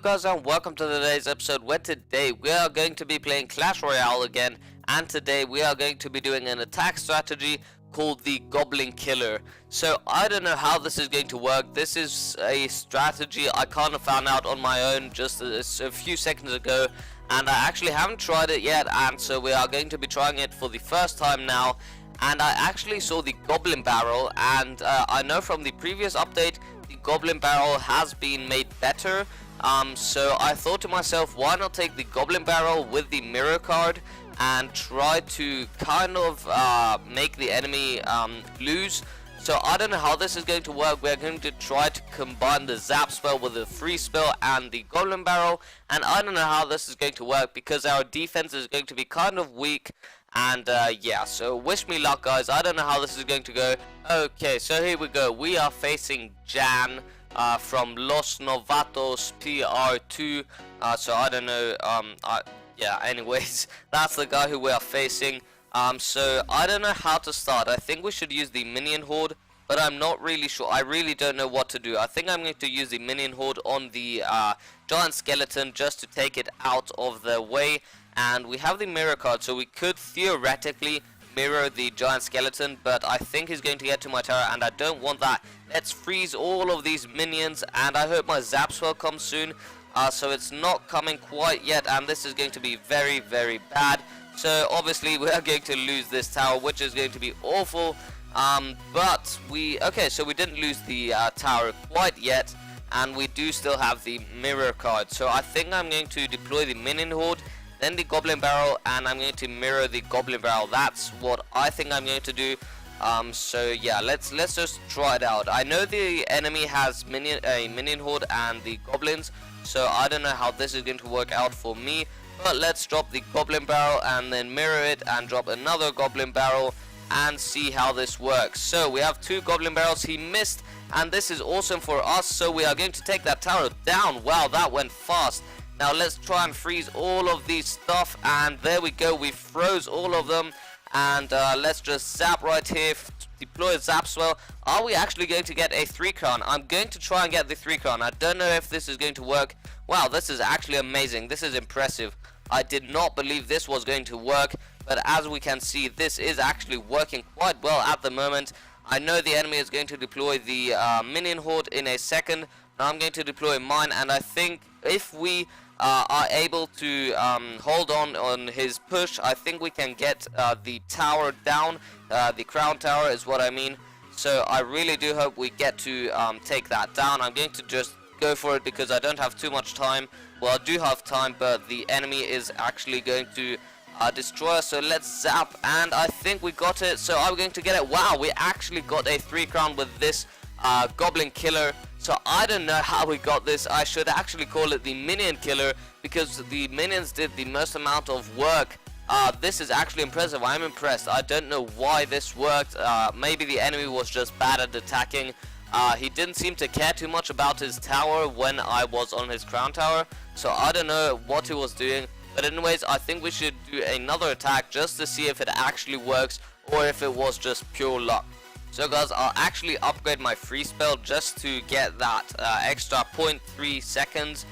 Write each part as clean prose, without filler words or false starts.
Hello guys and welcome to today's episode, where today we are going to be playing Clash Royale again, and today we are going to be doing an attack strategy called the Goblin Killer. So I don't know how this is going to work. This is a strategy I kind of found out on my own just a few seconds ago, and I actually haven't tried it yet, and so we are going to be trying it for the first time now. And I actually saw the Goblin Barrel, and I know from the previous update the Goblin Barrel has been made better. So I thought to myself, why not take the Goblin Barrel with the mirror card and try to kind of make the enemy lose. So I don't know how this is going to work. We're going to try to combine the zap spell with the freeze spell and the Goblin Barrel, and I don't know how this is going to work because our defense is going to be kind of weak. And yeah, so wish me luck guys. I don't know how this is going to go. Okay, so here we go. We are facing Jan from Los Novatos PR2. So I don't know, yeah, anyways, that's the guy who we are facing. So I don't know how to start. I think we should use the minion horde, but I'm not really sure. I really don't know what to do. I think I'm going to use the minion horde on the giant skeleton just to take it out of the way. And we have the mirror card, so we could theoretically mirror the giant skeleton, but I think he's going to get to my tower, and I don't want that. Let's freeze all of these minions, and I hope my zap spell comes soon. So it's not coming quite yet, and this is going to be very, very bad. So obviously we are going to lose this tower, which is going to be awful. But okay, so we didn't lose the tower quite yet, and we do still have the mirror card. So I think I'm going to deploy the minion horde, then the Goblin Barrel, and I'm going to mirror the Goblin Barrel. That's what I think I'm going to do. So yeah, let's just try it out. I know the enemy has a minion horde and the goblins, so I don't know how this is going to work out for me. But let's drop the Goblin Barrel and then mirror it and drop another Goblin Barrel and see how this works. So we have two Goblin Barrels. He missed, and this is awesome for us. So we are going to take that tower down. Wow, that went fast. Now let's try and freeze all of these stuff, and there we go, we froze all of them. And let's just zap right here, deploy a zap spell. Are we actually going to get a 3 crown? I'm going to try and get the 3 crown. I don't know if this is going to work. Wow, this is actually amazing. This is impressive. I did not believe this was going to work, but as we can see, this is actually working quite well at the moment. I know the enemy is going to deploy the minion horde in a second. Now I'm going to deploy mine, and I think if we are able to hold on his push, I think we can get the tower down. The crown tower is what I mean. So I really do hope we get to take that down. I'm going to just go for it because I don't have too much time. Well, I do have time, but the enemy is actually going to destroy us. So let's zap, and I think we got it. So I'm going to get it. Wow, we actually got a 3 crown with this Goblin Killer. So I don't know how we got this. I should actually call it the Minion Killer because the minions did the most amount of work. This is actually impressive. I'm impressed. I don't know why this worked. Maybe the enemy was just bad at attacking. He didn't seem to care too much about his tower when I was on his crown tower. So I don't know what he was doing. But anyways, I think we should do another attack just to see if it actually works or if it was just pure luck. So guys, I'll actually upgrade my free spell just to get that extra 0.3 seconds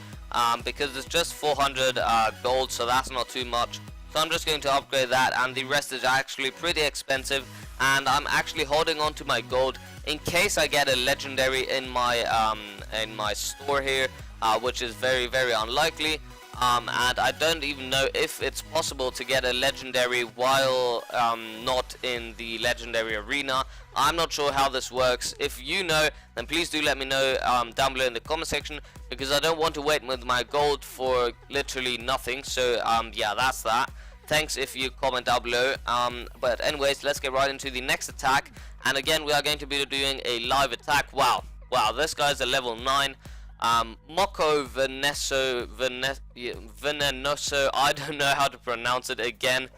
because it's just 400 gold, so that's not too much. So I'm just going to upgrade that, and the rest is actually pretty expensive, and I'm actually holding on to my gold in case I get a legendary in my store here, which is very, very unlikely. And I don't even know if it's possible to get a legendary while not in the legendary arena. I'm not sure how this works. If you know, then please do let me know down below in the comment section, because I don't want to wait with my gold for literally nothing. So yeah, that's that. Thanks if you comment down below. But anyways, let's get right into the next attack. And again, we are going to be doing a live attack. Wow, this guy's a level 9. Mocco Venenoso, I don't know how to pronounce it again.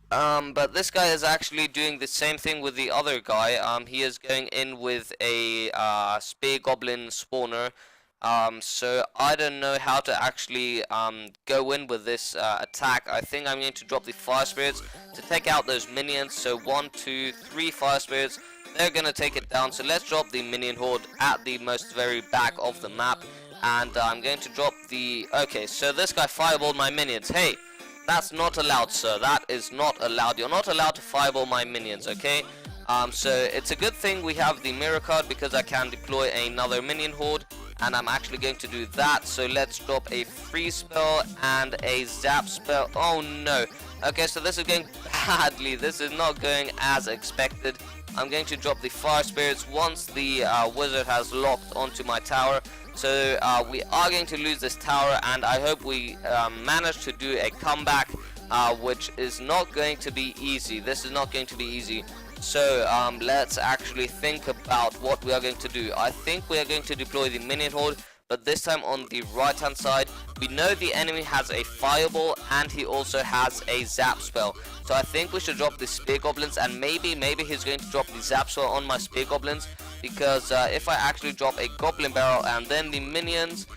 But this guy is actually doing the same thing with the other guy. He is going in with a spear goblin spawner. So I don't know how to actually go in with this attack. I think I'm going to drop the fire spirits to take out those minions. So 1, 2, 3 fire spirits. They're gonna take it down. So let's drop the minion horde at the very back of the map, and I'm going to drop the... Okay, so this guy fireballed my minions. Hey, that's not allowed, sir. That is not allowed. You're not allowed to fireball my minions, okay? So it's a good thing we have the mirror card because I can deploy another minion horde, and I'm actually going to do that. So let's drop a freeze spell and a zap spell. Oh no. Okay, so this is going badly. This is not going as expected. I'm going to drop the fire spirits once the wizard has locked onto my tower. So we are going to lose this tower, and I hope we manage to do a comeback, which is not going to be easy. This is not going to be easy. So let's actually think about what we are going to do. I think we are going to deploy the minion horde, but this time on the right hand side. We know the enemy has a fireball and he also has a zap spell. So I think we should drop the spear goblins, and maybe he's going to drop the zap spell on my spear goblins, because if I actually drop a goblin barrel and then the minions,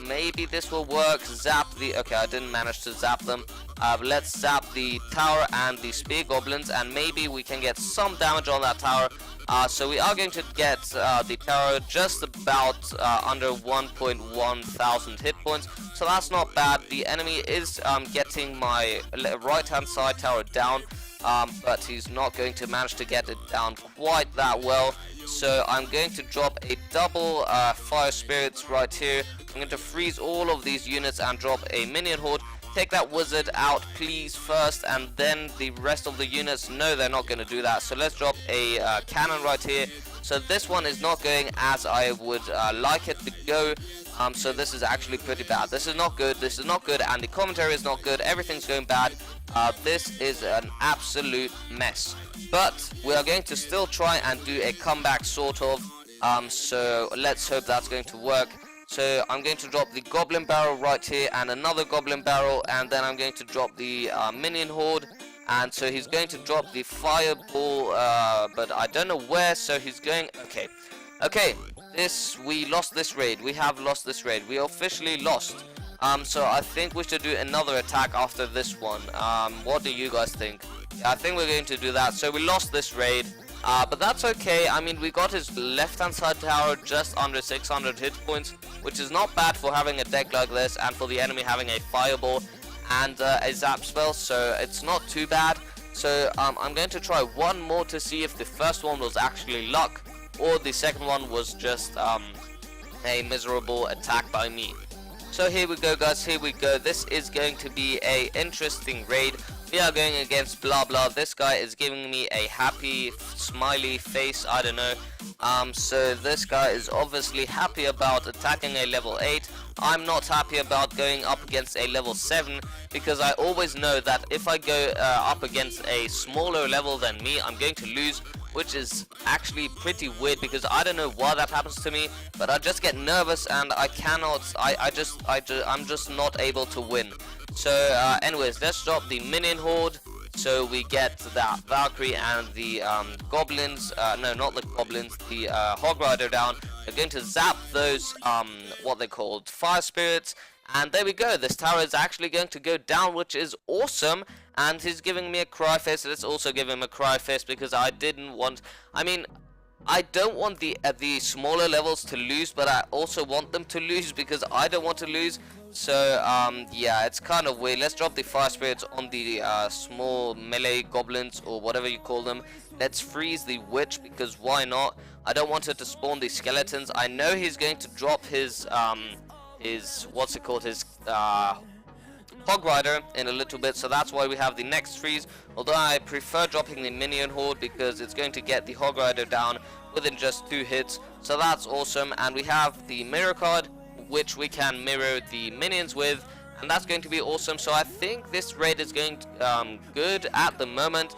maybe this will work. Zap the... Okay, I didn't manage to zap them. Let's zap the tower and the spear goblins, and maybe we can get some damage on that tower. So we are going to get the tower just about under 1.1 thousand hit points, so that's not bad. The enemy is getting my right hand side tower down, but he's not going to manage to get it down quite that well. So I'm going to drop a double fire spirits right here. I'm going to freeze all of these units and drop a minion horde. Take that wizard out please first, and then the rest of the units. No, they're not going to do that. So let's drop a cannon right here. So this one is not going as I would like it to go. So this is actually pretty bad. This is not good. This is not good, and the commentary is not good. Everything's going bad. This is an absolute mess. But we are going to still try and do a comeback, sort of. So let's hope that's going to work. So I'm going to drop the goblin barrel right here and another goblin barrel, and then I'm going to drop the minion horde. And so he's going to drop the fireball, but I don't know where. So he's going... Okay. We lost this raid. We have lost this raid. We officially lost. So I think we should do another attack after this one. What do you guys think? Yeah, I think we're going to do that. So we lost this raid. But that's okay. I mean, we got his left-hand side tower just under 600 hit points, which is not bad for having a deck like this, and for the enemy having a fireball and a zap spell, so it's not too bad. So I'm going to try one more to see if the first one was actually luck, or the second one was just a miserable attack by me. So here we go, guys, here we go. This is going to be a interesting raid. We are going against blah blah. This guy is giving me a happy smiley face, I don't know. So this guy is obviously happy about attacking a level 8. I'm not happy about going up against a level 7, because I always know that if I go up against a smaller level than me, I'm going to lose, which is actually pretty weird, because I don't know why that happens to me, but I just get nervous and I cannot, I'm just not able to win. So anyways, let's drop the minion horde. So we get that Valkyrie and the goblins, no, not the goblins, the hog rider down. We're going to zap those what they called fire spirits, and there we go. This tower is actually going to go down, which is awesome. And he's giving me a cry fist. Let's also give him a cry fist, because I didn't want, I mean, I don't want the smaller levels to lose, but I also want them to lose, because I don't want to lose. So yeah, it's kind of weird. Let's drop the fire spirits on the small melee goblins, or whatever you call them. Let's freeze the witch, because why not? I don't want her to spawn the skeletons. I know he's going to drop his what's it called, his hog rider in a little bit, so that's why we have the next freeze. Although I prefer dropping the minion horde, because it's going to get the hog rider down within just 2 hits. So that's awesome. And we have the mirror card, which we can mirror the minions with, and that's going to be awesome. So I think this raid is going good at the moment.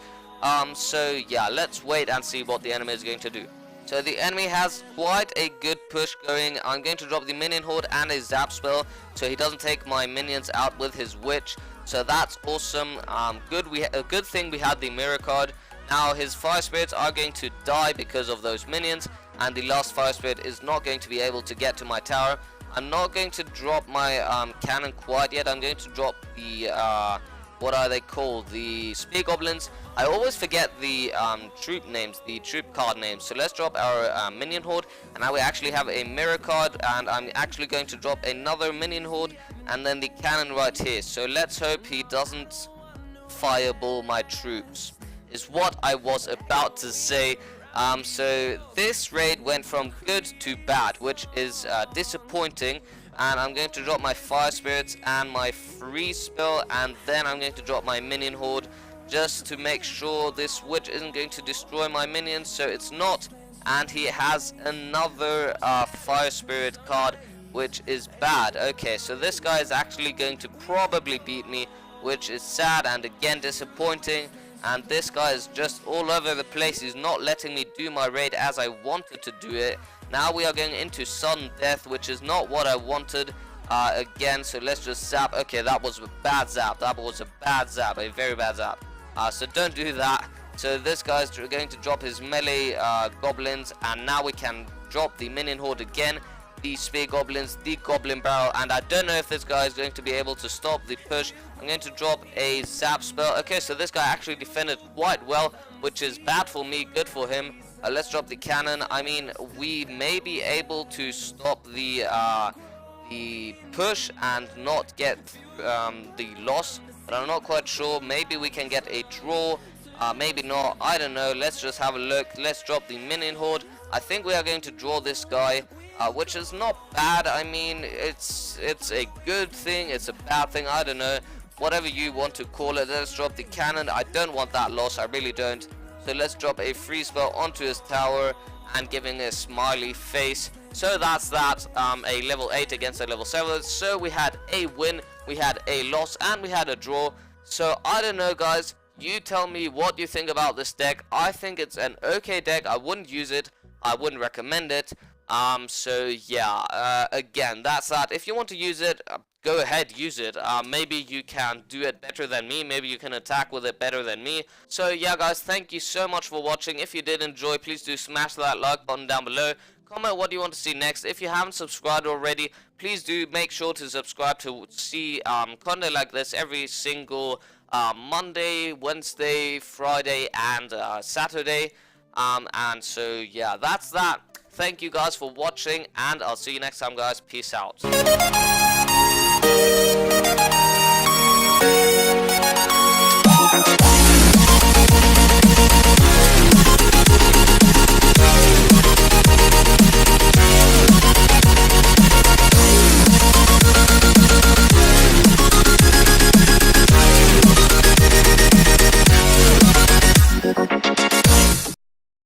So yeah, let's wait and see what the enemy is going to do. So the enemy has quite a good push going. I'm going to drop the minion horde and a zap spell, so he doesn't take my minions out with his witch. So that's awesome. A good thing we had the mirror card. Now his fire spirits are going to die because of those minions, and the last fire spirit is not going to be able to get to my tower. I'm not going to drop my cannon quite yet. I'm going to drop the what are they called? The spear goblins. I always forget the troop names, the troop card names. So let's drop our minion horde, and now we actually have a mirror card, and I'm actually going to drop another minion horde, and then the cannon right here. So let's hope he doesn't fireball my troops, is what I was about to say. So this raid went from good to bad, which is disappointing. And I'm going to drop my fire spirits and my freeze spell, and then I'm going to drop my minion horde just to make sure this witch isn't going to destroy my minions. So it's not, and he has another fire spirit card, which is bad. Okay, so this guy is actually going to probably beat me, which is sad and again disappointing. And this guy is just all over the place. He's not letting me do my raid as I wanted to do it. Now we are going into sudden death, which is not what I wanted again. So let's just zap. Okay, that was a bad zap. That was a bad zap, a very bad zap. So don't do that. So this guy's going to drop his melee goblins, and now we can drop the minion horde again, the spear goblins, the goblin barrel, and I don't know if this guy is going to be able to stop the push. I'm going to drop a zap spell. Okay, so this guy actually defended quite well, which is bad for me, good for him. Let's drop the cannon. I mean, we may be able to stop the push and not get the loss, but I'm not quite sure. Maybe we can get a draw, maybe not, I don't know. Let's just have a look. Let's drop the minion horde. I think we are going to draw this guy, which is not bad. I mean, it's a good thing, it's a bad thing, I don't know, whatever you want to call it. Let's drop the cannon. I don't want that loss, I really don't. So let's drop a freeze spell onto his tower and giving a smiley face. So that's that, a level 8 against a level 7. So we had a win, we had a loss, and we had a draw. So I don't know, guys, you tell me what you think about this deck. I think it's an okay deck. I wouldn't use it, I wouldn't recommend it. So yeah, again, that's that. If you want to use it, go ahead, use it. Maybe you can do it better than me, maybe you can attack with it better than me. So yeah, guys, thank you so much for watching. If you did enjoy, please do smash that like button down below. Comment what you want to see next. If you haven't subscribed already, please do make sure to subscribe to see content like this every single Monday, Wednesday, Friday, and Saturday. And so yeah, that's that. Thank you guys for watching, and I'll see you next time, guys. Peace out.